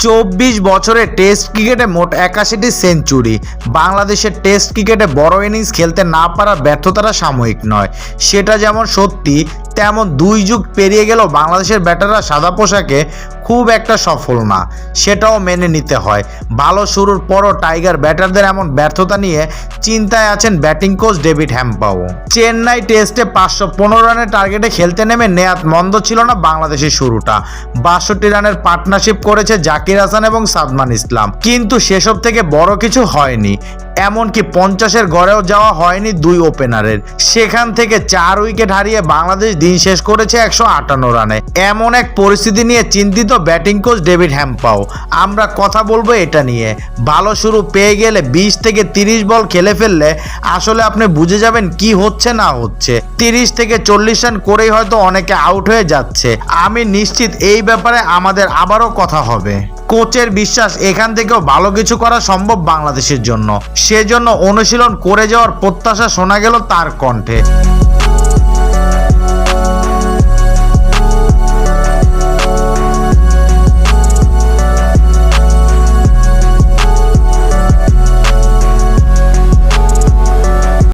24 বছরে টেস্ট ক্রিকেটে মোট 81টি সেঞ্চুরি। বাংলাদেশের টেস্ট ক্রিকেটে বড় ইনিংস খেলতে না পারার ব্যর্থতাটা সাময়িক নয়, সেটা যেমন সত্যি তেমন 2 যুগ পেরিয়ে গেলেও বাংলাদেশের ব্যাটাররা সাদা পোশাকে খুব একটা সফল না, সেটাও মেনে নিতে হয়। ভালো শুরুর পরও টাইগার ব্যাটারদের এমন ব্যর্থতা নিয়ে চিন্তায় আছেন ব্যাটিং কোচ ডেভিড হ্যাম্পাও। চেন্নাই টেস্টে 515 রানের টার্গেটে খেলতে নেমে নেয়াত মন্দ ছিল না বাংলাদেশের শুরুটা। 62 রানের পার্টনারশিপ করেছে জাকির হাসান এবং সাদমান ইসলাম, কিন্তু সেসব থেকে বড় কিছু হয়নি। এমনকি 50-এর ঘরেও যাওয়া হয়নি 2 ওপেনারের। সেখান থেকে 4 উইকেট হারিয়ে বাংলাদেশ দিন শেষ করেছে 158 রানে। এমন এক পরিস্থিতি নিয়ে চিন্তিত ব্যাটিং কোচ ডেভিড হ্যাম্পাও। আমরা কথা বলবো এটা নিয়ে। ভালো শুরু পেয়ে গেলে 20 থেকে 30 বল খেলে ফেললে আসলে আপনি বুঝে যাবেন কি হচ্ছে না হচ্ছে। 30 থেকে 40 রান করেই হয়তো অনেকে আউট হয়ে যাচ্ছে। আমি নিশ্চিত এই ব্যাপারে আমাদের আবারও কথা হবে। কোচের বিশ্বাস এখান থেকেও ভালো কিছু করা সম্ভব বাংলাদেশের জন্য। সেজন্য অনুশীলন করে যাওয়ার প্রত্যাশা শোনা গেল তার কণ্ঠে।